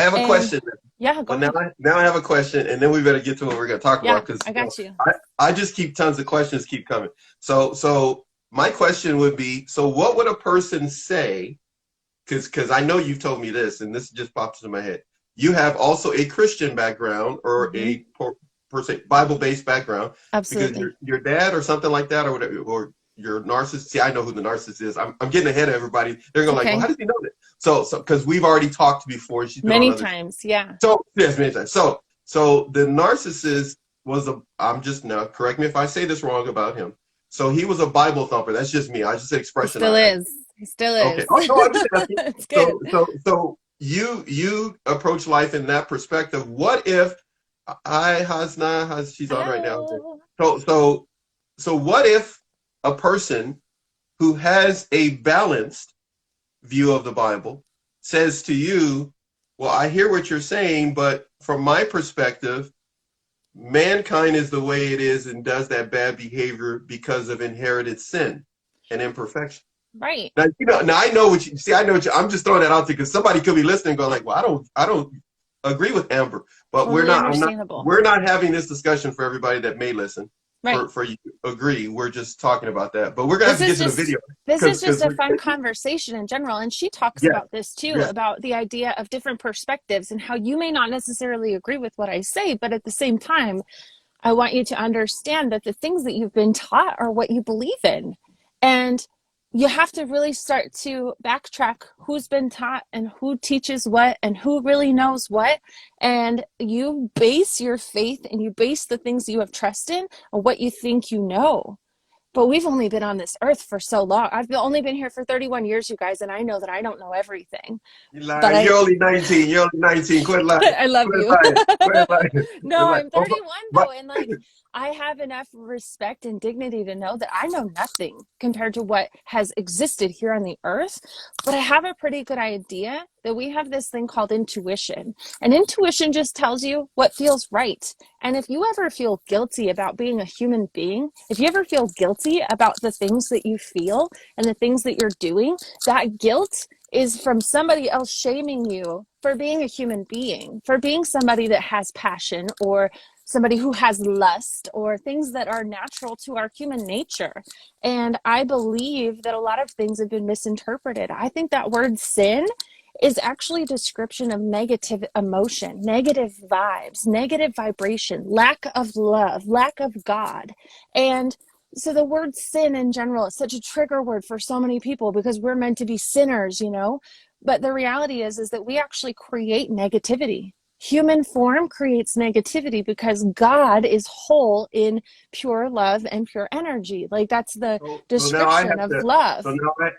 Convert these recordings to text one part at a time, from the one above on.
I have a And question. yeah, go Well, ahead. now I have a question, and then we better get to what we're going to talk Yeah, about because I got you. I just keep tons of questions keep coming. So my question would be, so what would a person say? Because I know you've told me this, and this just pops into my head. You have also a Christian background or Hmm. a per se Bible-based background because Absolutely. your dad or something like that or whatever, or your narcissist. See, I know who the narcissist is. I'm getting ahead of everybody. They're It's going like, well, how okay. does he know that? So because we've already talked before, she's been on Many other. times. Yeah. So yes, many times. So the narcissist was a. I'm just now. Correct me if I say this wrong about him. So he was a Bible thumper. That's just me. I just say He expression. still is. He still Okay. is. Oh no, I'm just asking. It's good. So you approach life in that perspective. What if I Hasna has she's on right now? Hello. So what if a person who has a balanced view of the Bible says to you, well, I hear what you're saying, but from my perspective, mankind is the way it is and does that bad behavior because of inherited sin and imperfection. Right. Now I know what you see. I know what you, I'm just throwing that out there because somebody could be listening, going like, "Well, I don't agree with Amber," but we're Totally not. understandable. We're not having this discussion for everybody that may listen. Right. For you to agree, we're just talking about that. But we're gonna have This to get is to the video just because a fun conversation in general. And she talks yeah, about this too, yeah. about the idea of different perspectives and how you may not necessarily agree with what I say, but at the same time, I want you to understand that the things that you've been taught are what you believe in. And you have to really start to backtrack who's been taught and who teaches what and who really knows what. And you base your faith and you base the things you have trust in on what you think you know. But we've only been on this earth for so long. I've only been here for 31 years, you guys, and I know that I don't know everything. You But lying. You're only 19. You're only 19. Quit lying. I love Quit you. lying. Quit lying. Quit No, lying. I'm Oh, 31 but though, and like I have enough respect and dignity to know that I know nothing compared to what has existed here on the earth. But I have a pretty good idea that we have this thing called intuition. And intuition just tells you what feels right. And if you ever feel guilty about being a human being, if you ever feel guilty about the things that you feel and the things that you're doing, that guilt is from somebody else shaming you for being a human being, for being somebody that has passion or somebody who has lust or things that are natural to our human nature. And I believe that a lot of things have been misinterpreted. I think that word sin is actually a description of negative emotion, negative vibes, negative vibration, lack of love, lack of God. And so the word sin in general is such a trigger word for so many people because we're meant to be sinners, you know. But the reality is that we actually create negativity. Human form creates negativity because God is whole in pure love and pure energy. Like that's the so now I description have of to. love.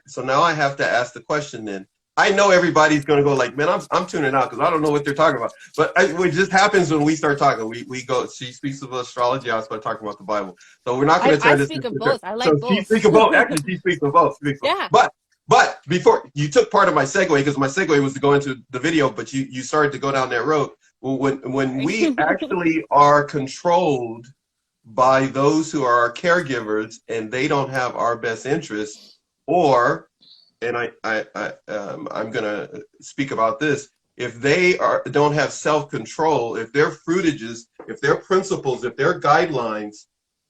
So now I have to ask the question then. I know everybody's going to go like, man, I'm tuning out because I don't know what they're talking about. But it just happens when we start talking. We go. She speaks of astrology. I start talking about the Bible. So we're not going to I turn this speak of into. both. I So like she both. speaks of both. Actually, she speaks of both. Yeah. But before you took part of my segue because my segue was to go into the video, but you started to go down that road. When we actually are controlled by those who are our caregivers and they don't have our best interests, or and I'm gonna speak about this. If they don't have self-control, if their fruitages, if their principles, if their guidelines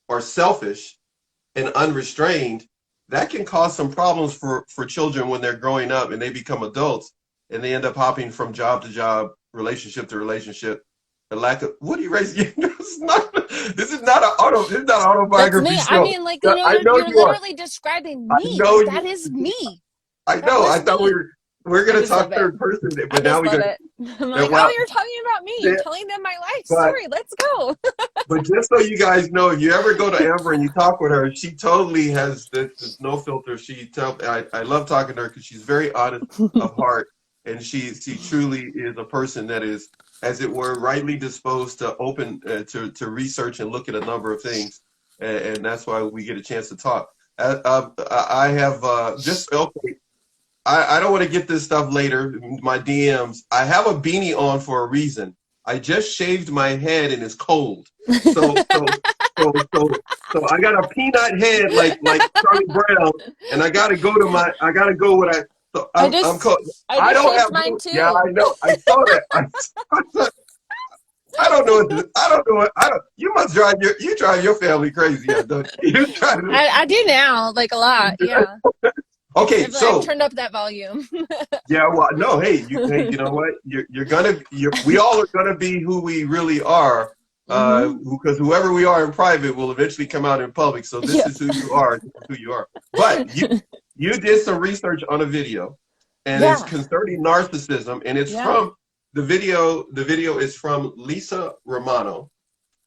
are selfish and unrestrained, that can cause some problems for children when they're growing up and they become adults and they end up hopping from job to job, relationship to relationship. The lack of what do you raise? This is not an That's autobiography me. I show. mean, like, you know, I know you're you are. literally describing I me. know Like you. that is me. I That know. I was thought me. we're I gonna just love talk it. third person, I but now just we love got. it. I'm like, oh, you're talking about me. You're telling them my life But story. Let's go. but just so you guys know, if you ever go to Amber and you talk with her, she totally has this no filter. I love talking to her because she's very honest of heart, and she truly is a person that is, as it were, rightly disposed to open to research and look at a number of things, and that's why we get a chance to talk. I have just okay. I don't want to get this stuff later. My DMs. I have a beanie on for a reason. I just shaved my head and it's cold. So so I got a peanut head like Charlie Brown, and I gotta go So I I'm just, cold. I I just don't shaved have mine yeah, too. I know. I saw that. I don't know what I don't know what I don't you must drive your family crazy, yeah, don't you? You try to I do now, like a lot. Yeah. okay, I've so turned up that volume. yeah, well, no, hey, you know what? We all are gonna be who we really are, Hmm. because whoever we are in private will eventually come out in public. So this Yep. is who you are. This is who you are. But you did some research on a video, and it's Yeah. concerning narcissism, and it's Yeah. from the video. The video is from Lisa Romano.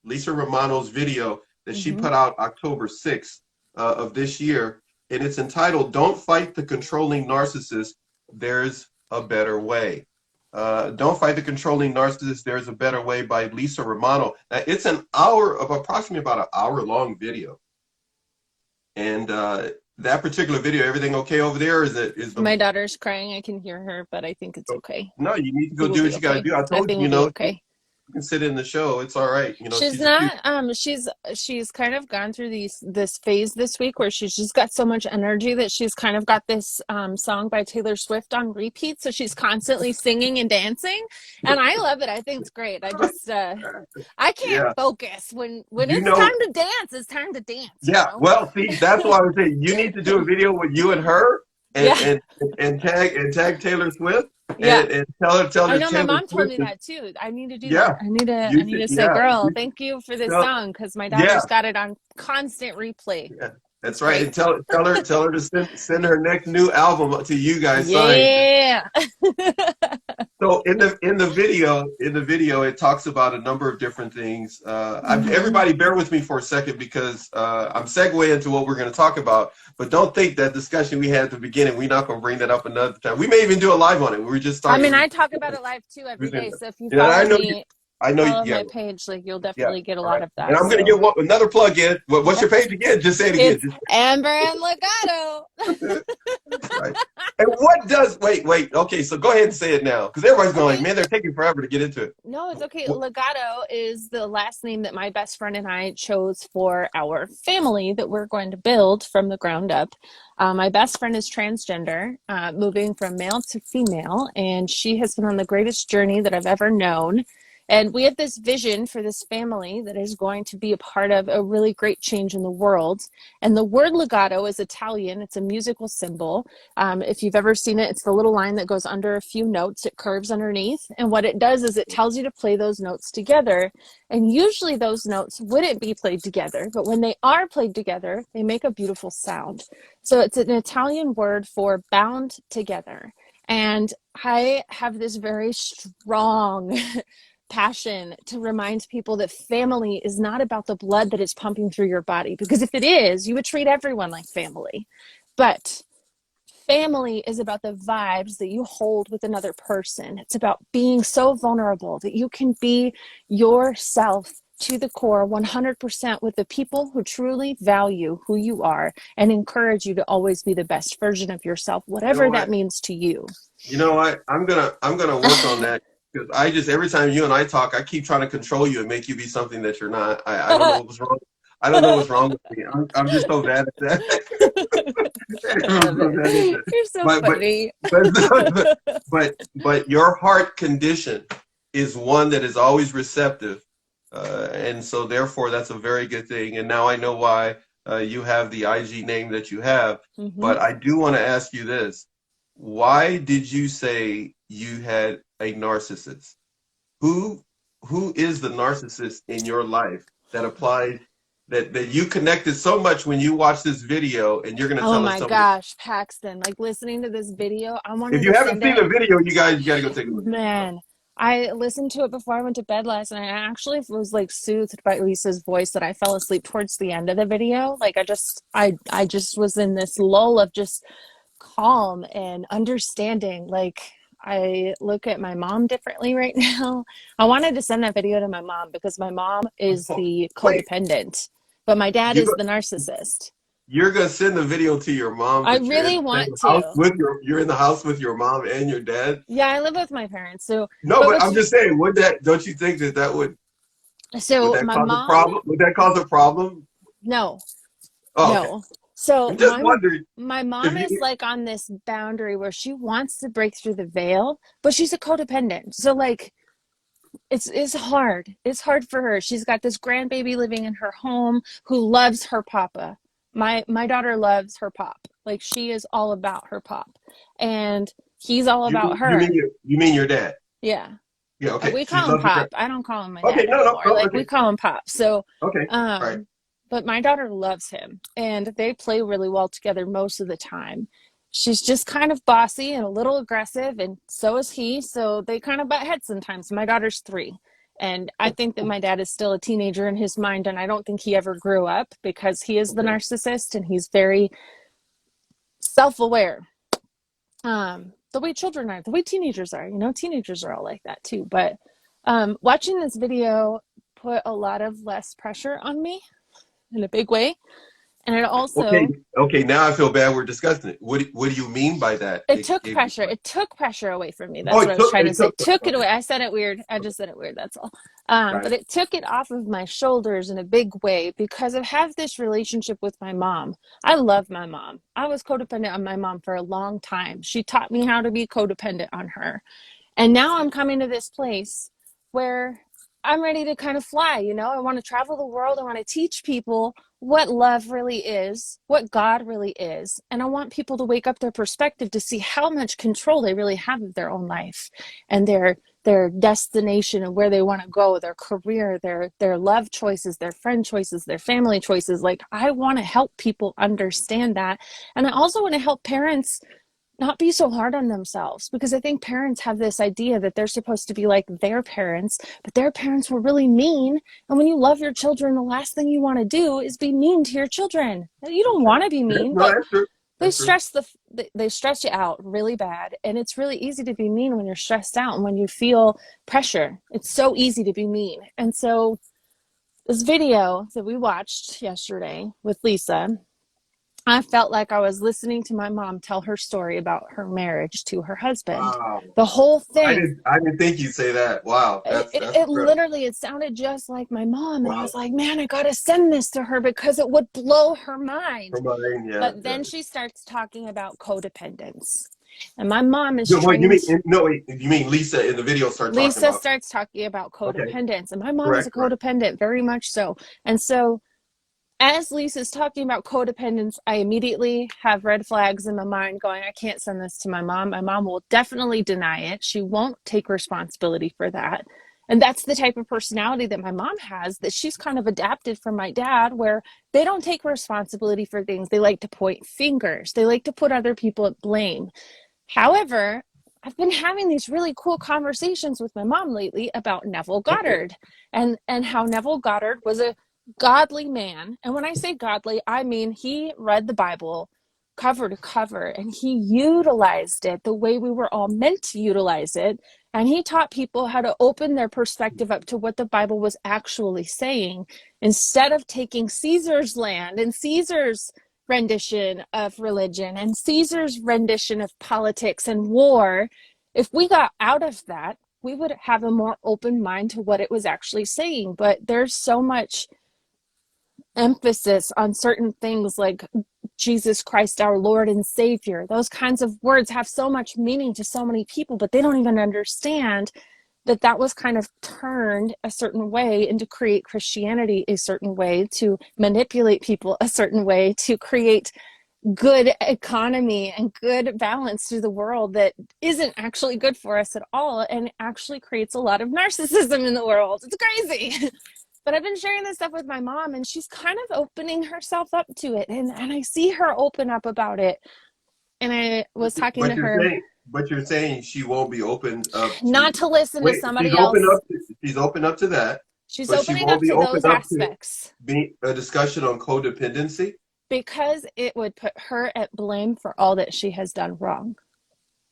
Lisa Romano's video that she Hmm. put out October 6th of this year, and it's entitled "Don't Fight the Controlling Narcissist. There's a Better Way." Don't Fight the Controlling Narcissist. There's a Better Way by Lisa Romano. It's an hour of approximately about an hour long video, and that particular video, everything okay over there? Is it is the My daughter's crying. I can hear her, but I think it's okay. no? You need to go Everything will do be what you got to okay. do. I told Everything you, will you be know, okay. you can sit in the show. It's all right. You know, She's she's cute. not she's kind of gone through this phase this week where she's just got so much energy that she's kind of got this song by Taylor Swift on repeat, so she's constantly singing and dancing, and I love it. I think it's great. I just I can't Yeah, focus when you it's know. time to dance. It's time to dance, you Yeah, know? well, see, that's why I was saying you need to do a video with you and her, and Yeah. tag Taylor Swift, Yeah. and tell I her know my Taylor mom told Swift me is that too. I need to do that. yeah, I you need should to say, yeah, girl, you thank you for this tell song because my yeah, daughter's got it on constant replay. yeah, It's that's right, great. and tell her to send her next new album to you guys signed. Yeah. So in the video, it talks about a number of different things. Hmm. Everybody, bear with me for a second because I'm segueing into what we're going to talk about. But don't think that discussion we had at the beginning, we're not going to bring that up another time. We may even do a live on it. We were just I mean, starting. I talk about it live too every day. So if you Yeah, follow me, I know. follow Yeah, my page, like you'll yeah. definitely get a All lot right. of And that. I'm going to So get another plug in. What's yep. your page again? Just say it again. It's Amber and Legato. Right. And what does wait? Okay, so go ahead and say it now, because everybody's going like, Okay. man, they're taking forever to get into it. No, it's okay. What, Legato is the last name that my best friend and I chose for our family that we're going to build from the ground up. My best friend is transgender, moving from male to female, and she has been on the greatest journey that I've ever known. And we have this vision for this family that is going to be a part of a really great change in the world. And the word legato is Italian, it's a musical symbol. If you've ever seen it, it's the little line that goes under a few notes. It curves underneath. And what it does is it tells you to play those notes together. And usually those notes wouldn't be played together, but when they are played together, they make a beautiful sound. So it's an Italian word for bound together. And I have this very strong passion to remind people that family is not about the blood that is pumping through your body. Because if it is, you would treat everyone like family. But family is about the vibes that you hold with another person. It's about being so vulnerable that you can be yourself to the core 100% with the people who truly value who you are and encourage you to always be the best version of yourself, you know whatever that what? means to you. You know what? I'm gonna work on that because I just every time you and I talk, I keep trying to control you and make you be something that you're not. I don't know what was wrong. I don't know what's wrong with me. I'm just so bad at that. I I'm love so bad at it. that. You're so But but funny. but your heart condition is one that is always receptive, and so therefore that's a very good thing. And now I know why you have the IG name that you have. Hmm. But I do want to ask you this: why did you say you had a narcissist? Who who is the narcissist in your life that applies that you connected so much when you watch this video, and you're going to Oh tell us my something. gosh, Paxton, like listening to this video, I If wanted you to haven't send seen it. the video, you got to go take a look. Man, I listened to it before I went to bed last night. I actually was like soothed by Lisa's voice that I fell asleep towards the end of the video. Like I just was in this lull of just calm and understanding. Like I look at my mom differently right now. I wanted to send that video to my mom because my mom is Oh, the wait, codependent, but my dad you is go, the narcissist. you're gonna send the video to your mom, I but you're in really the same want house to. with you're in the house with your mom and your dad. Yeah, I live with my parents. So, No, but but what's I'm just saying, would that don't you think that would so that my cause a mom, problem? Would that cause a problem? no, Oh, okay. no. So I'm just wondering my if mom is you. like on this boundary where she wants to break through the veil, but she's a codependent. So like it's hard. It's hard for her. She's got this grandbaby living in her home who loves her papa. My daughter loves her pop. Like she is all about her pop. And he's all about her. You mean your dad? Yeah. Yeah. Okay. We She call him loves the Pop. I don't call him my Okay. dad No. No. anymore. No. Like we Okay. call him Pop. So, Okay. All right. um, but my daughter loves him and they play really well together most of the time. She's just kind of bossy and a little aggressive, and so is he. So they kind of butt heads sometimes. My daughter's 3. And I think that my dad is still a teenager in his mind, and I don't think he ever grew up because he is the Okay. narcissist and he's very self-aware. The way children are, the way teenagers are, teenagers are all like that too. But watching this video put a lot of less pressure on me in a big way. And it Okay. also, Okay. Now I feel bad. We're discussing it. What do you mean by that? it took pressure. It took pressure away from me. Oh, That's what I was trying to it say. took. Took it Okay. away. I said it weird. I just said it weird. That's all. But Right. it took it off of my shoulders in a big way because I have this relationship with my mom. I love my mom. I was codependent on my mom for a long time. She taught me how to be codependent on her. And now I'm coming to this place where I'm ready to kind of fly. I want to travel the world. I want to teach people what love really is, what God really is. And I want people to wake up their perspective to see how much control they really have of their own life and their destination and where they want to go, their career, their love choices, their friend choices, their family choices. Like I want to help people understand that. And I also want to help parents not be so hard on themselves, because I think parents have this idea that they're supposed to be like their parents, but their parents were really mean. And when you love your children, the last thing you want to do is be mean to your children. You don't Okay. want to be Yeah, mean, no, but that's true. they That's true. stress they stress you out really bad, and it's really easy to be mean when you're stressed out and when you feel pressure. It's so easy to be mean. And so this video that we watched yesterday with Lisa, I felt like I was listening to my mom tell her story about her marriage to her husband. Wow. The whole thing. I didn't think you'd say that. Wow. That's It incredible. literally, it sounded just like my mom. And I Wow. was like, man, I got to send this to her because it would blow her mind. Her mind. Yeah. But Yeah. then she starts talking about codependence. And my mom is No, what you trained. mean? No, wait, you mean Lisa in the video started talking Lisa about? starts talking about Okay. codependence. And my mom is a Correct. Correct. codependent, very much so. And so as Lisa's talking about codependence, I immediately have red flags in my mind going, I can't send this to my mom. My mom will definitely deny it. She won't take responsibility for that. And that's the type of personality that my mom has, that she's kind of adapted from my dad, where they don't take responsibility for things. They like to point fingers. They like to put other people at blame. However, I've been having these really cool conversations with my mom lately about Neville Okay. Goddard, and how Neville Goddard was a godly man. And when I say godly, I mean he read the Bible cover to cover and he utilized it the way we were all meant to utilize it. And he taught people how to open their perspective up to what the Bible was actually saying, instead of taking Caesar's land and Caesar's rendition of religion and Caesar's rendition of politics and war. If we got out of that, we would have a more open mind to what it was actually saying. But there's so much emphasis on certain things like Jesus Christ, our Lord and Savior. Those kinds of words have so much meaning to so many people, but they don't even understand that that was kind of turned a certain way and to create Christianity a certain way, to manipulate people a certain way, to create good economy and good balance through the world that isn't actually good for us at all, and actually creates a lot of narcissism in the world. It's crazy. But I've been sharing this stuff with my mom, and she's kind of opening herself up to it, and I see her open up about it. And I was talking to But her you're saying she won't be opened up to. not to listen to Wait, somebody else. she's open up to that, She's but she opening won't up be to open those up to aspects be a discussion on codependency. because it would put her at blame for all that she has done wrong.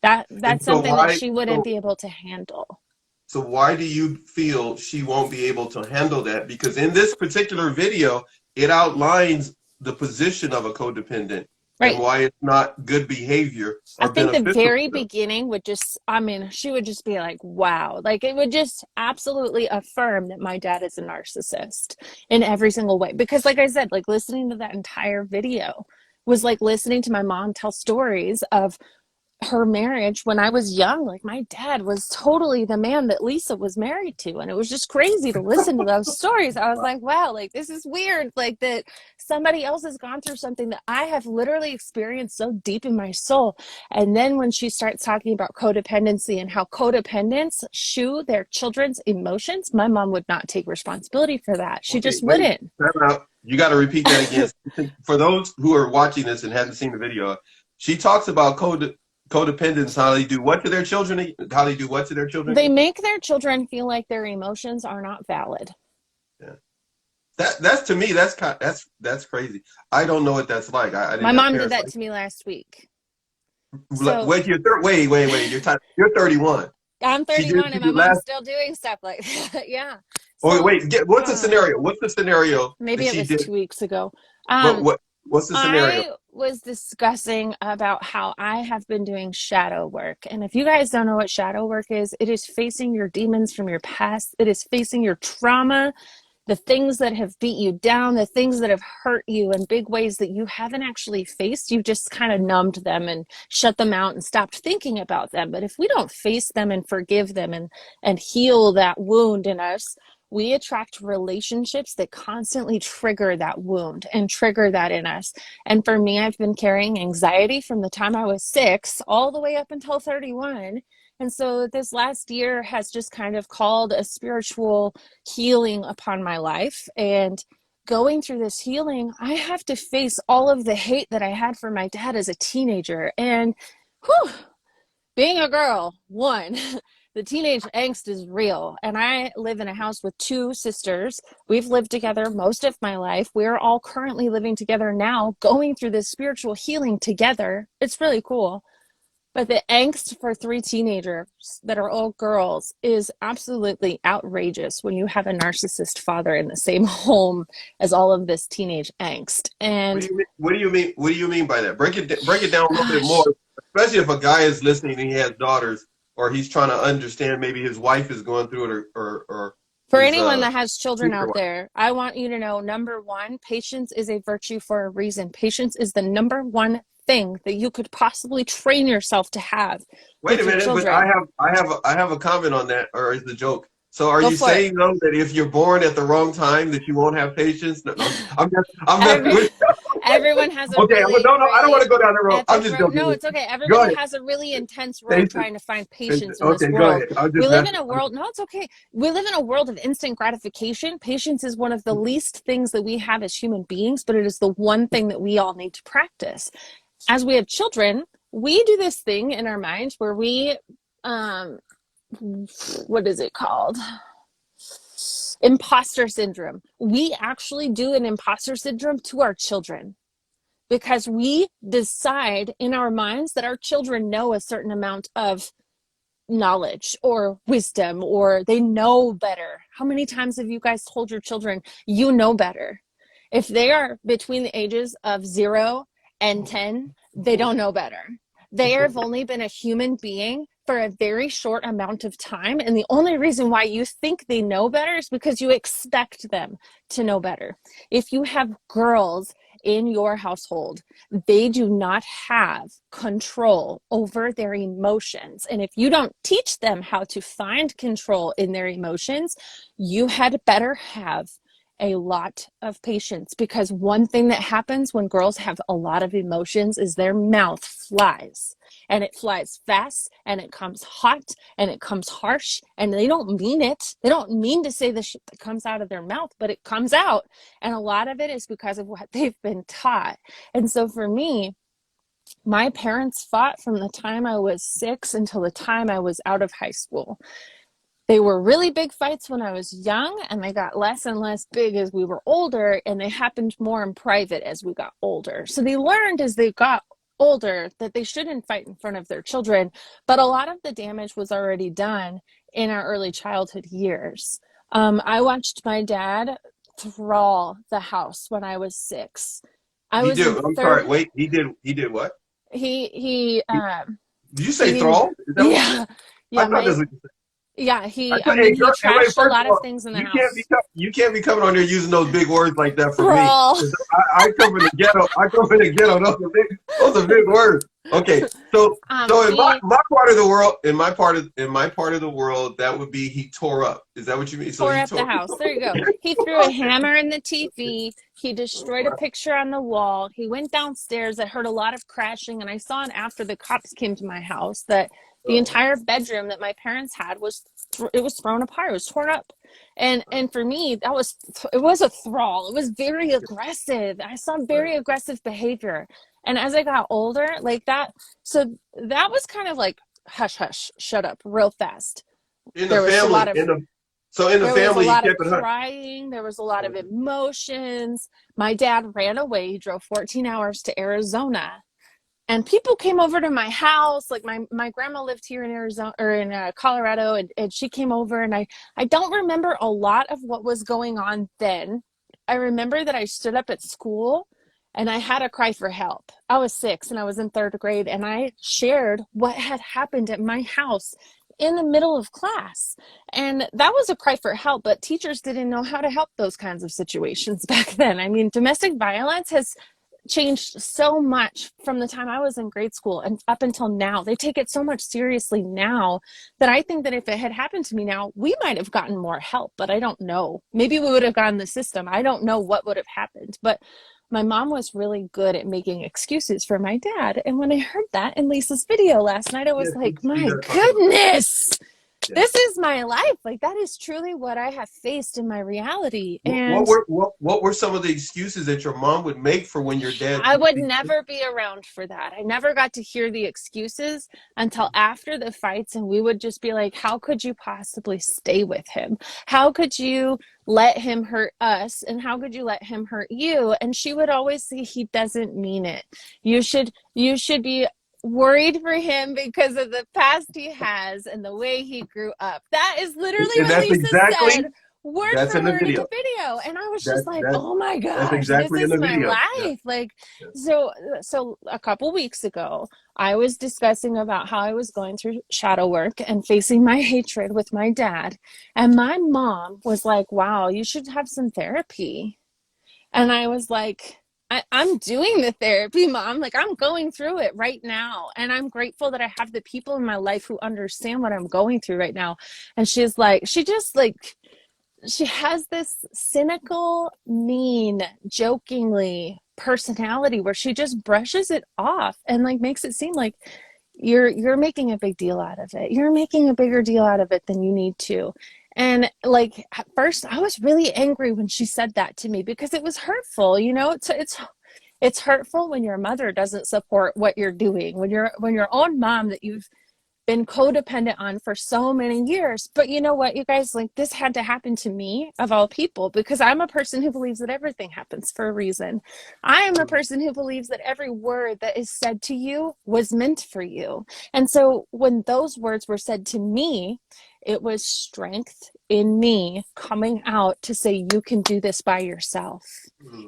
And That's something that she wouldn't be able to handle. so why do you feel she won't be able to handle that? Because in this particular video, it outlines the position of a codependent and Right. why it's not good behavior I or think the beneficial very to them. beginning would just, I mean, she would just be like, wow. Like it would just absolutely affirm that my dad is a narcissist in every single way. Because like I said, like listening to that entire video was like listening to my mom tell stories of her marriage when I was young. Like my dad was totally the man that Lisa was married to. And it was just crazy to listen to those stories. I was like, wow, like this is weird. Like that somebody else has gone through something that I have literally experienced so deep in my soul. And then when she starts talking about codependency and how codependents shoe their children's emotions, my mom would not take responsibility for that. She Okay, just wait. wouldn't. Time out. You got to repeat that again. For those who are watching this and haven't seen the video, she talks about codependence, how they do what to their children, how they do what to their children. They make their children feel like their emotions are not valid. Yeah. That's to me, that's crazy. I don't know what that's like. I didn't My have mom did parents that like to me last week. that. So Wait, you're 31. I'm She did it 31 to and my you mom's last. still doing stuff like that. Yeah. Oh So wait, what's the scenario? What's the scenario that maybe it she was did? 2 weeks ago. But Um, what's the scenario? I was discussing about how I have been doing shadow work. And if you guys don't know what shadow work is, it is facing your demons from your past. It is facing your trauma, the things that have beat you down, the things that have hurt you in big ways that you haven't actually faced. You just kind of numbed them and shut them out and stopped thinking about them. But if we don't face them and forgive them and heal that wound in us, we attract relationships that constantly trigger that wound and trigger that in us. And for me, I've been carrying anxiety from the time I was 6 all the way up until 31. And so this last year has just kind of called a spiritual healing upon my life. And going through this healing, I have to face all of the hate that I had for my dad as a teenager. And whew, being a girl, one, the teenage angst is real. And I live in a house with 2 sisters. We've lived together most of my life. We're all currently living together now, going through this spiritual healing together. It's really cool. But the angst for 3 teenagers that are all girls is absolutely outrageous when you have a narcissist father in the same home as all of this teenage angst. What And do you mean? What do you mean? What do you mean by that? Break it down a little bit gosh, more, especially if a guy is listening and he has daughters, or he's trying to understand maybe his wife is going through it, or for his anyone that has children future out wife. there, I want you to know, number one, patience is a virtue for a reason. Patience is the number one thing that you could possibly train yourself to have Wait a with your minute, but children. I have a comment on that, or is the joke? So are Go you for it. saying though that if you're born at the wrong time that you won't have patience? No, no, I'm messing Every, with. everyone has a Okay, really, no, I don't want really to go down the road. I'm epic just road. joking No, with it's okay. you. Go Everybody ahead. has a really intense road Patience. trying to find patience in this Okay, go world. ahead. I'm We just live in messing. a world, no, it's okay. We live in a world of instant gratification. Patience is one of the least things that we have as human beings, but it is the one thing that we all need to practice. As we have children, we do this thing in our minds where we, um, what is it called? Imposter syndrome. We actually do an imposter syndrome to our children because we decide in our minds that our children know a certain amount of knowledge or wisdom or they know better. How many times have you guys told your children you know better? If they are between the ages of 0 and 10, they don't know better. They have only been a human being for a very short amount of time. And the only reason why you think they know better is because you expect them to know better. If you have girls in your household, they do not have control over their emotions. And if you don't teach them how to find control in their emotions, you had better have a lot of patience, because one thing that happens when girls have a lot of emotions is their mouth flies, and it flies fast, and it comes hot, and it comes harsh, and they don't mean it. They don't mean to say the shit that comes out of their mouth, but it comes out. And a lot of it is because of what they've been taught. And so for me, my parents fought from the time I was 6 until the time I was out of high school. They were really big fights when I was young, and they got less and less big as we were older, and they happened more in private as we got older. So they learned as they got older that they shouldn't fight in front of their children, but a lot of the damage was already done in our early childhood years. I watched my dad thrall the house when I was 6. I He was in did. I'm sorry. third. Wait. He did what? He Did you say he thrall? Is that what you said? yeah, I yeah, thought my that's what you said. Yeah, I he hey, girl, hey, wait, trashed a first of lot of all, things in the you house. can't be coming on there using those big words like that for me. Thrall. 'Cause I come from the ghetto. I come from the ghetto. Those are big words. Okay, so in He my part of the world, in my part of the world, that would be he tore up. Is that what you mean? So tore he up the tore. house. There you go. He threw a hammer in the TV. He destroyed a picture on the wall. He went downstairs. I heard a lot of crashing, and I saw it after the cops came to my house that the entire bedroom that my parents had was it was thrown apart. It was torn up. And for me, it was a thrall. It was very aggressive. I saw very aggressive behavior. And as I got older, like that, so that was kind of like hush hush, shut up real fast. In the There was a family, lot of in the there was a family, he lot of kept it hush. crying. There was a lot of emotions. My dad ran away. He drove 14 hours to Arizona. And people came over to my house. Like my grandma lived here in Arizona or in Colorado, and she came over. And I don't remember a lot of what was going on then. I remember that I stood up at school and I had a cry for help. I was 6 and I was in 3rd grade, and I shared what had happened at my house in the middle of class. And that was a cry for help, but teachers didn't know how to help those kinds of situations back then. I mean, domestic violence has changed so much from the time I was in grade school and up until now. They take it so much seriously now that I think that if it had happened to me now, we might have gotten more help, but I don't know. Maybe we would have gotten the system. I don't know what would have happened, but my mom was really good at making excuses for my dad. And when I heard that in Lisa's video last night, I was Yes, like, we my got to talk about that. goodness, Yeah. this is my life. Like, that is truly what I have faced in my reality. And What were some of the excuses that your mom would make for when your dad? I would never be around for that. I never got to hear the excuses until after the fights, and we would just be like, how could you possibly stay with him? How could you let him hurt us? And how could you let him hurt you? And she would always say, he doesn't mean it. You should be worried for him because of the past he has and the way he grew up. That is literally And what Lisa said, word that's for in the word in video. the video. And I was just That like, that oh my that's gosh, this exactly in is the my video. Yeah. life. Like, Yeah. so a couple weeks ago, I was discussing about how I was going through shadow work and facing my hatred with my dad. And my mom was like, wow, you should have some therapy. And I was like, I'm doing the therapy, Mom. Like, I'm going through it right now. And I'm grateful that I have the people in my life who understand what I'm going through right now. And she's like, she has this cynical, mean, jokingly personality where she just brushes it off and like makes it seem like you're making a big deal out of it. You're making a bigger deal out of it than you need to. And like at first I was really angry when she said that to me because it was hurtful, you know? It's hurtful when your mother doesn't support what you're doing, when your own mom that you've been codependent on for so many years. But you know what, you guys, like this had to happen to me of all people because I'm a person who believes that everything happens for a reason. I am a person who believes that every word that is said to you was meant for you. And so when those words were said to me, it was strength in me coming out to say, you can do this by yourself.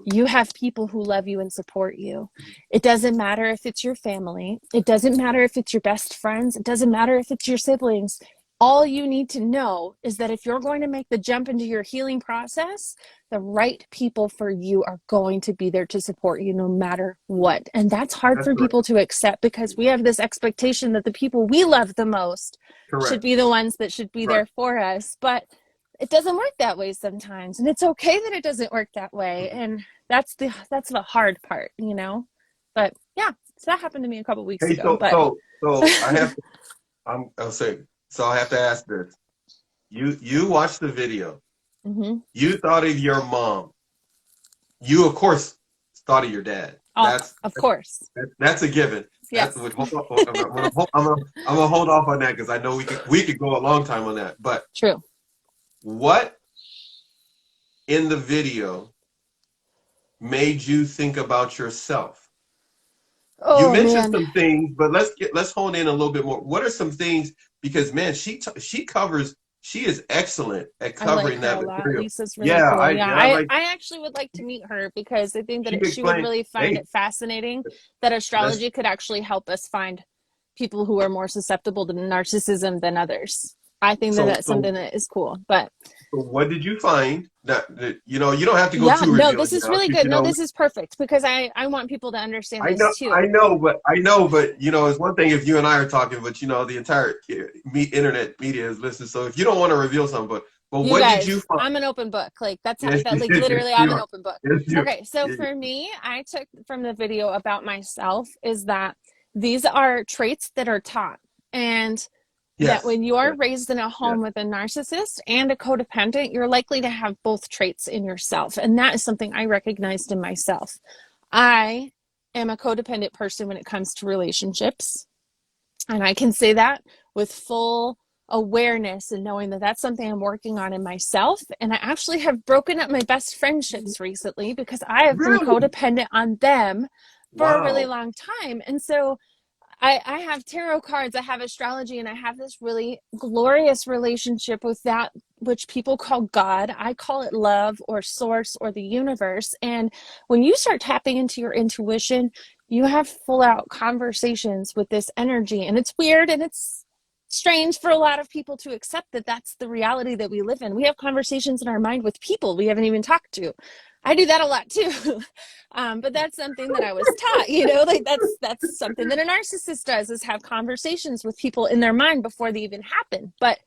You have people who love you and support you. It doesn't matter if it's your family. It doesn't matter if it's your best friends. It doesn't matter if it's your siblings. All you need to know is that if you're going to make the jump into your healing process, the right people for you are going to be there to support you no matter what. And that's hard That's for correct. people to accept because we have this expectation that the people we love the most should Correct. be the ones that should be Right. there for us. But it doesn't work that way sometimes. And it's okay that it doesn't work that way. And that's the hard part, you know? But yeah, so that happened to me a couple weeks Hey, ago. But so I have to, I'll say, so I have to ask this. You watched the video. mm-hmm. You thought of your mom. You, of course, thought of your dad. Oh, of course. That's a given. Yes. Hold on, I'm gonna hold off on that because I know we could go a long time on that. But True. what in the video made you think about yourself? You Oh mentioned man. some things, but let's hone in a little bit more. What are some things? Because man, she is excellent at I like covering her that a lot. material. Lisa's really Yeah, cool. Yeah, I like. I actually would like to meet her because I think She that she would explained. really find Hey, it fascinating that let's astrology could actually help us find people who are more susceptible to narcissism than others. I think that So, that's something that is cool. But so what did you find that you know, you don't have to go yeah, too no, revealing this is now, really because good. you No, know, this is perfect because I want people to understand this too. I know, but you know, it's one thing if you and I are talking, but you know, the entire internet media is listening. So if you don't want to reveal something, but You what did you guys, find? I'm an open book. Like that's how, Yes, that like yes, literally I'm you an are. open book. Yes, you are. Okay, so Yes, for me, I took from the video about myself is that these are traits that are taught. And that yes, when you are yes, raised in a yes. home with a narcissist and a codependent, you're likely to have both traits in yourself. And that is something I recognized in myself. I am a codependent person when it comes to relationships. And I can say that with full awareness and knowing that that's something I'm working on in myself. And I actually have broken up my best friendships recently because I have been Really? codependent on them for a really Wow. long time. And so I have tarot cards, I have astrology, and I have this really glorious relationship with that which people call God. I call it love or source or the universe. And when you start tapping into your intuition, you have full out conversations with this energy. And it's weird and it's strange for a lot of people to accept that that's the reality that we live in. We have conversations in our mind with people we haven't even talked to. I do that a lot too. But that's something that I was taught, like that's something that a narcissist does is have conversations with people in their mind before they even happen. But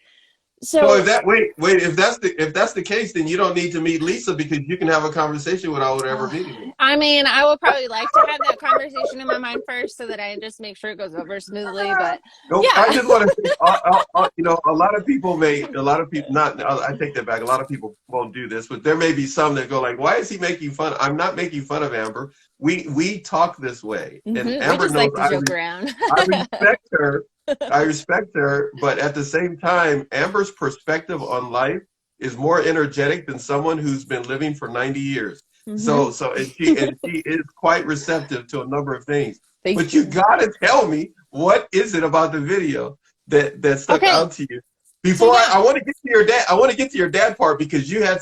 So so if that's the case, then you don't need to meet Lisa, because you can have a conversation without ever uh, meeting her. I mean, I would probably like to have that conversation in my mind first so that I just make sure it goes over smoothly. But No, I yeah. just want to say, you know, a lot of people, not, I take that back. A lot of people won't do this, but there may be some that go like, why is he making fun? I'm not making fun of Amber. We talk this way, and We Amber just knows like to joke around. I respect her. I respect her, but at the same time, Amber's perspective on life is more energetic than someone who's been living for 90 years. Hmm. And she is quite receptive to a number of things. Thank But you you. gotta tell me, what is it about the video that stuck Okay. out to you? So Before yeah. I want to get to your dad, I want to get to your dad part, because you had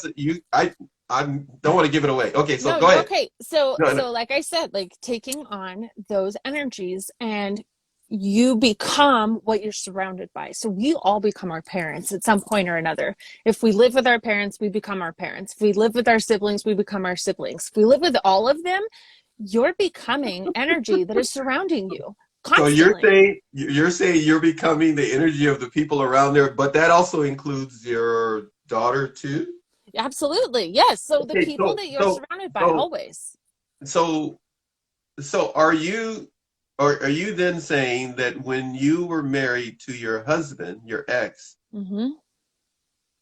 I don't want to give it away. Okay, so No, go you're ahead. okay. So No, no. so like I said, like taking on those energies and you become what you're surrounded by. So we all become our parents at some point or another. If we live with our parents, we become our parents. If we live with our siblings, we become our siblings. If we live with all of them, you're becoming energy that is surrounding you So constantly. you're saying you're becoming the energy of the people around there, but that also includes your daughter too? Absolutely. Yes. So the Okay, people that you're surrounded by so always. so so are you then saying that when you were married to your husband, your ex, Hmm.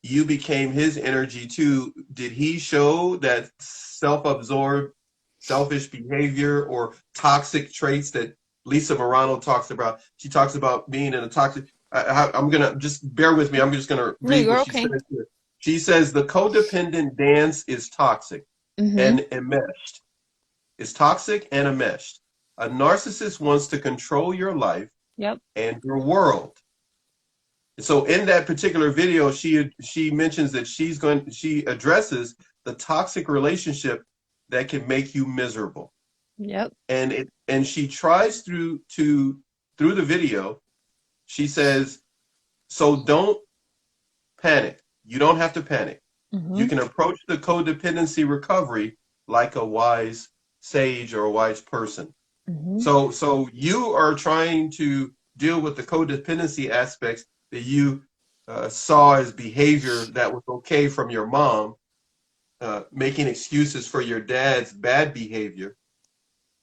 you became his energy too? Did he show that self-absorbed, selfish behavior or toxic traits that Lisa Morano talks about? She talks about being in a toxic. I'm gonna just bear with me. I'm just gonna No, read you're what she okay. says here. She says the codependent dance is toxic Hmm. and enmeshed. It's toxic and enmeshed. A narcissist wants to control your life Yep. and your world. So in that particular video, she mentions that she addresses the toxic relationship that can make you miserable. Yep. And she tries through the video, she says, so don't panic. You don't have to panic. Hmm. You can approach the codependency recovery like a wise sage or a wise person. Hmm. So you are trying to deal with the codependency aspects that you saw as behavior that was okay from your mom, making excuses for your dad's bad behavior,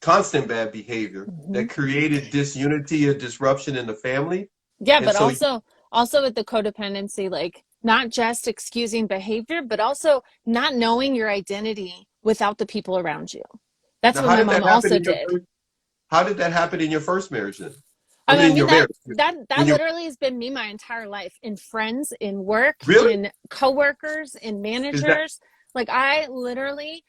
constant bad behavior Hmm. that created disunity or disruption in the family. Yeah, And but so, also with the codependency, like not just excusing behavior, but also not knowing your identity without the people around you. That's now what my mom also did. how did that happen in your first marriage then? I I mean, mean your that marriage. that When you literally has been me my entire life in friends, in work, really in coworkers, in is that managers. Like I literally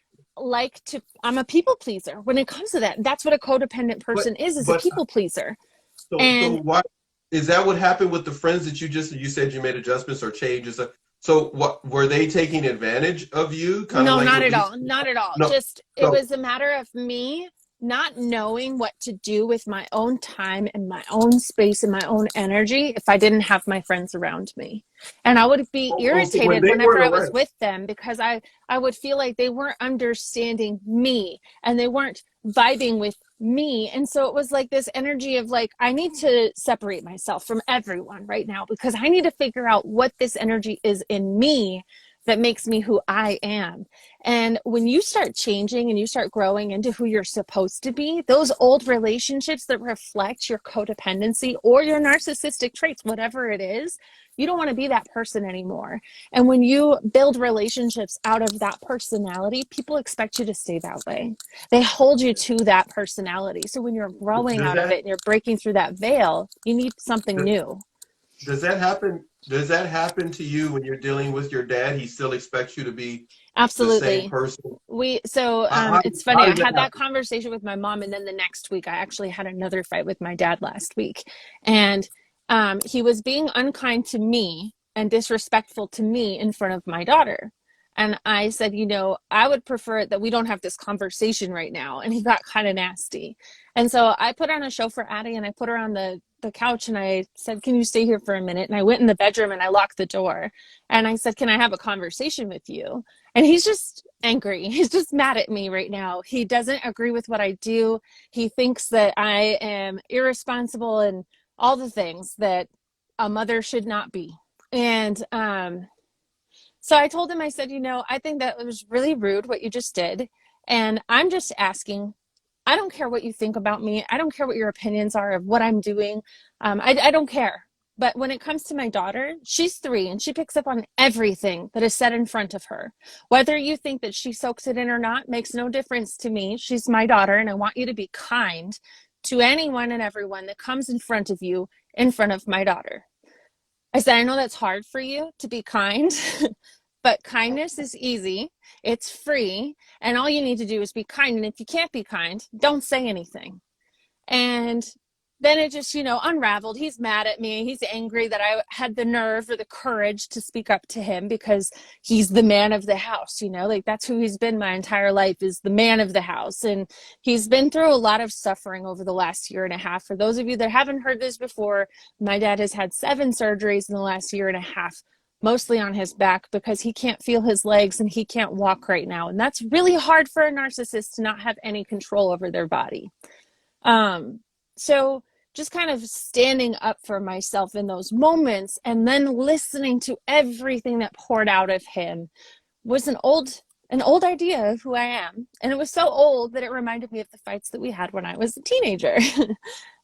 I'm a people pleaser when it comes to that. That's what a codependent but person is a but people pleaser. so And why is that what happened with the friends that you said you made adjustments or changes? So what were they taking advantage of you? Kind of no, like not what at Lisa? all. Not at all. No. Just it So was a matter of me not knowing what to do with my own time and my own space and my own energy if I didn't have my friends around me. And I would be So when irritated they whenever weren't I was around, with them because I would feel like they weren't understanding me and they weren't vibing with me. And so it was like this energy of like, I need to separate myself from everyone right now because I need to figure out what this energy is in me that makes me who I am. And when you start changing and you start growing into who you're supposed to be, those old relationships that reflect your codependency or your narcissistic traits, whatever it is, you don't want to be that person anymore. And when you build relationships out of that personality, people expect you to stay that way. They hold you to that personality. So when you're growing does out of that it and you're breaking through that veil, you need something new. does that happen? Does that happen to you when you're dealing with your dad? He still expects you to be the same Absolutely. person. It's funny. How I does that had that happen? conversation with my mom, and then the next week, I actually had another fight with my dad last week, and he was being unkind to me and disrespectful to me in front of my daughter. And I said, I would prefer that we don't have this conversation right now. And he got kind of nasty. And so I put on a show for Addie and I put her on the couch and I said, can you stay here for a minute? And I went in the bedroom and I locked the door. And I said, can I have a conversation with you? And he's just angry. He's just mad at me right now. He doesn't agree with what I do. He thinks that I am irresponsible and all the things that a mother should not be. And so I told him, I said, I think that it was really rude what you just did. And I'm just asking, I don't care what you think about me. I don't care what your opinions are of what I'm doing. I don't care. But when it comes to my daughter, she's 3 and she picks up on everything that is said in front of her. Whether you think that she soaks it in or not makes no difference to me. She's my daughter, and I want you to be kind to anyone and everyone that comes in front of you in front of my daughter. I said, I know that's hard for you to be kind, but kindness is easy. It's free. And all you need to do is be kind. And if you can't be kind, don't say anything. And then it just, unraveled. He's mad at me. He's angry that I had the nerve or the courage to speak up to him because he's the man of the house, like that's who he's been my entire life, is the man of the house. And he's been through a lot of suffering over the last year and a half. For those of you that haven't heard this before, my dad has had 7 surgeries in the last year and a half, mostly on his back because he can't feel his legs and he can't walk right now. And that's really hard for a narcissist to not have any control over their body. So just kind of standing up for myself in those moments and then listening to everything that poured out of him was an old idea of who I am. And it was so old that it reminded me of the fights that we had when I was a teenager. Oh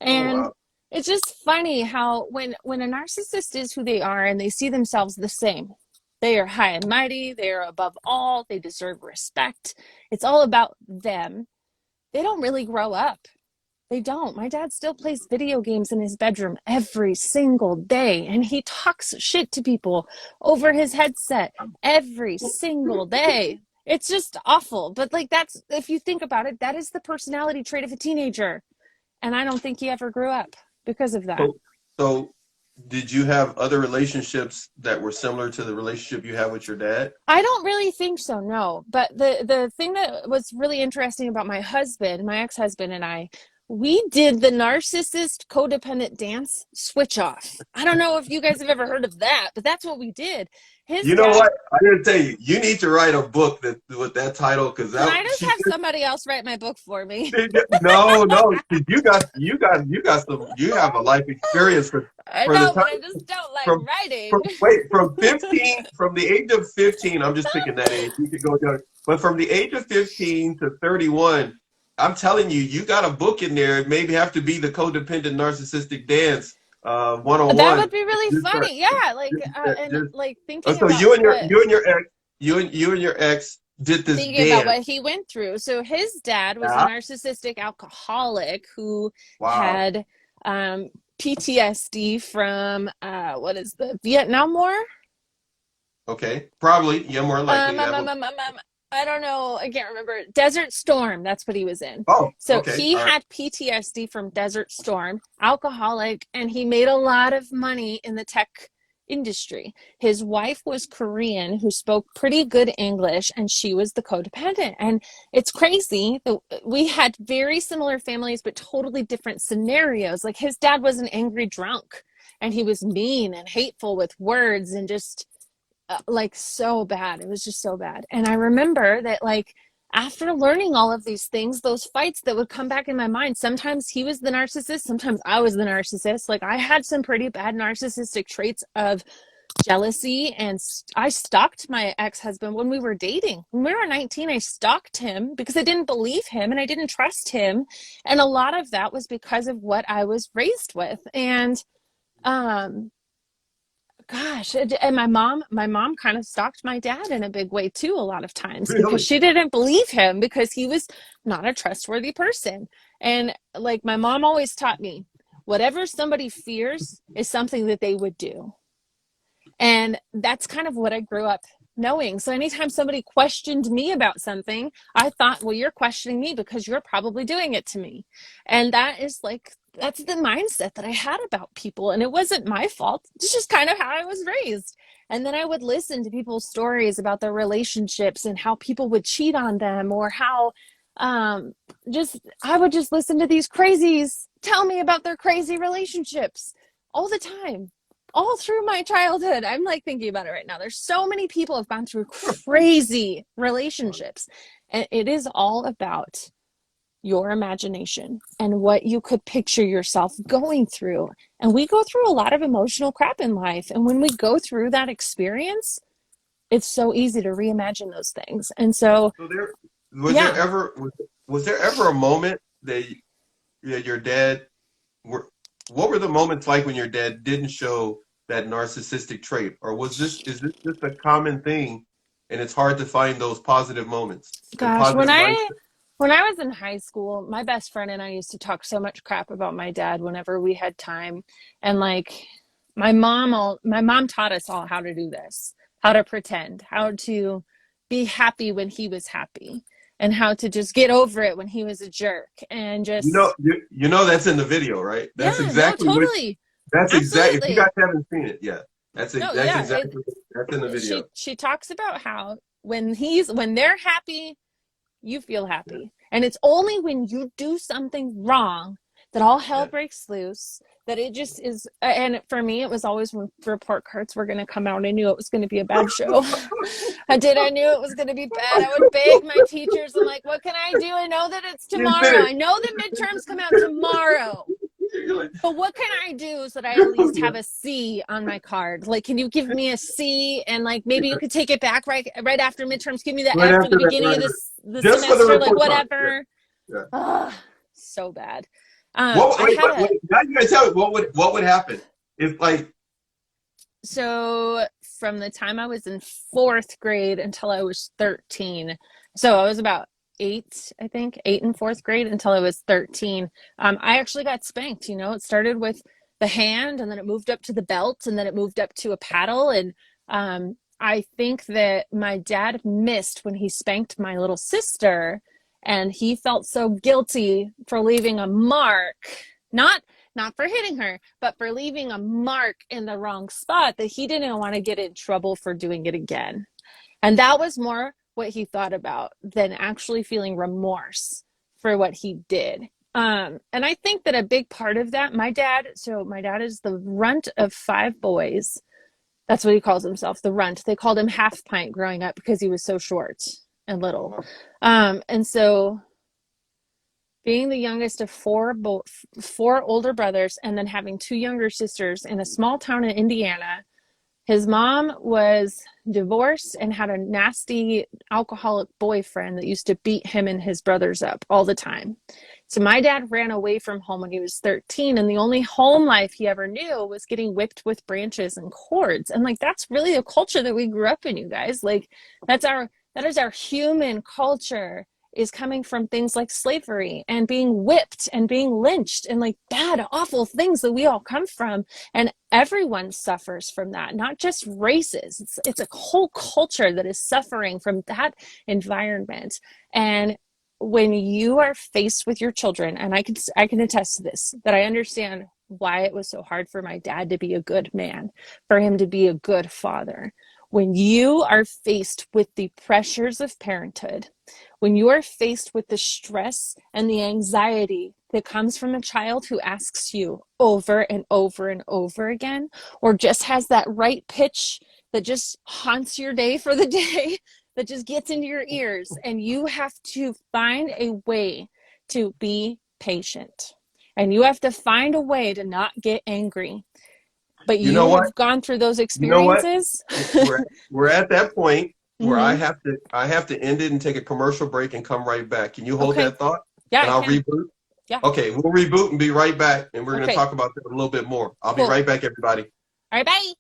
And wow. it's just funny how when a narcissist is who they are and they see themselves the same, they are high and mighty, they are above all, they deserve respect. It's all about them. They don't really grow up. They don't. My dad still plays video games in his bedroom every single day, and he talks shit to people over his headset every single day. It's just awful. But like, that's, if you think about it, that is the personality trait of a teenager. And I don't think he ever grew up because of that. So did you have other relationships that were similar to the relationship you had with your dad? I don't really think so, no. But the thing that was really interesting about my husband, my ex-husband and I, we did the narcissist codependent dance switch off. I don't know if you guys have ever heard of that, but that's what we did. His You know dad. what? I gotta tell you, you need to write a book that with that title because Can that I just have somebody else write my book for me? no, no, 'cause you got some, you have a life experience I for the know, time but I just don't like from writing. from 15, from the age of 15, I'm just picking that age, you could go down, but from the age of 15 to 31, I'm telling you, you got a book in there. It maybe have to be the codependent narcissistic dance That 101. would be really Just start, funny. Yeah, like and just, like thinking so about what you and your ex did this thinking about dance. what he went through. So his dad was a Yeah. narcissistic alcoholic who Wow. had PTSD from what is the Vietnam War? Okay. Probably. Yeah, more likely. Um, um, um, um, um, um, I don't know. I can't remember. Desert Storm. That's what he was in. Oh, So okay. he All right. had PTSD from Desert Storm, alcoholic, and he made a lot of money in the tech industry. His wife was Korean who spoke pretty good English, and she was the codependent. And it's crazy that we had very similar families, but totally different scenarios. Like his dad was an angry drunk, and he was mean and hateful with words and just like so bad. It was just so bad. And I remember that like after learning all of these things, those fights that would come back in my mind, sometimes he was the narcissist, sometimes I was the narcissist. Like I had some pretty bad narcissistic traits of jealousy, and I stalked my ex-husband when we were dating. When we were 19, I stalked him because I didn't believe him and I didn't trust him. And a lot of that was because of what I was raised with. And gosh, and my mom kind of stalked my dad in a big way too, a lot of times, because Really? she didn't believe him because he was not a trustworthy person. And like my mom always taught me, whatever somebody fears is something that they would do. And that's kind of what I grew up knowing. So anytime somebody questioned me about something, I thought, well, you're questioning me because you're probably doing it to me. And that is like, that's the mindset that I had about people. And it wasn't my fault. It's just kind of how I was raised. And then I would listen to people's stories about their relationships and how people would cheat on them, or how I would just listen to these crazies tell me about their crazy relationships all the time, all through my childhood. I'm like thinking about it right now. There's so many people have gone through crazy relationships, and it is all about your imagination and what you could picture yourself going through. And we go through a lot of emotional crap in life, and when we go through that experience, it's so easy to reimagine those things. And so was there ever a moment that your dad what were the moments like when your dad didn't show that narcissistic trait? Or is this just a common thing and it's hard to find those positive moments and gosh, positive when I was in high school, my best friend and I used to talk so much crap about my dad whenever we had time. And like my mom taught us all how to do this, how to pretend, how to be happy when he was happy, and how to just get over it when he was a jerk, and just that's in the video, right? That's yeah, no, exactly totally. that's exactly, if you Absolutely. guys haven't seen it yet, that's No, yeah. exactly that's in the video. She talks about how when they're happy, you feel happy. And it's only when you do something wrong that all hell Yeah. breaks loose, that it just is. And for me, it was always when report cards were going to come out. I knew it was going to be a bad show. I knew it was going to be bad. I would beg my teachers. I'm like, what can I do? I know that it's tomorrow. I know the midterms come out tomorrow. But what can I do so that I at least have a C on my card? Like, can you give me a C, and like maybe you could take it back right after midterms? Give me the Right F for after the that, beginning right, of right. the Just for the semester, like report card. whatever. Yeah. Ugh, so bad. Now you gotta tell me what would happen if like. So from the time I was in 4th grade until I was 13, so I was about 8, I think, 8 in 4th grade until I was 13. I actually got spanked. It started with the hand, and then it moved up to the belt, and then it moved up to a paddle. And I think that my dad missed when he spanked my little sister, and he felt so guilty for leaving a mark, not for hitting her, but for leaving a mark in the wrong spot, that he didn't want to get in trouble for doing it again. And that was more what he thought about than actually feeling remorse for what he did. And I think that a big part of that, my dad is the runt of 5 boys. That's what he calls himself, the runt. They called him Half Pint growing up because he was so short and little. And so being the youngest of 4 older brothers, and then having 2 younger sisters in a small town in Indiana, his mom was divorced and had a nasty alcoholic boyfriend that used to beat him and his brothers up all the time. So my dad ran away from home when he was 13, and the only home life he ever knew was getting whipped with branches and cords. And like, that's really a culture that we grew up in, you guys. Like, that is our human culture, is coming from things like slavery and being whipped and being lynched and like bad, awful things that we all come from. And everyone suffers from that, not just races. It's a whole culture that is suffering from that environment. And when you are faced with your children, and I can attest to this, that I understand why it was so hard for my dad to be a good man, for him to be a good father. When you are faced with the pressures of parenthood, when you are faced with the stress and the anxiety that comes from a child who asks you over and over and over again, or just has that right pitch that just haunts your day for the day, that just gets into your ears, and you have to find a way to be patient. And you have to find a way to not get angry. But You know you what? have gone through those You know what? experiences. We're at that point where Mm-hmm. I have to end it and take a commercial break and come right back. Can you hold Okay. that thought? Yeah, And I I'll can. reboot. Yeah. Okay, we'll reboot and be right back, and we're going to Okay. talk about that a little bit more. I'll be Cool. right back, everybody. All right, bye.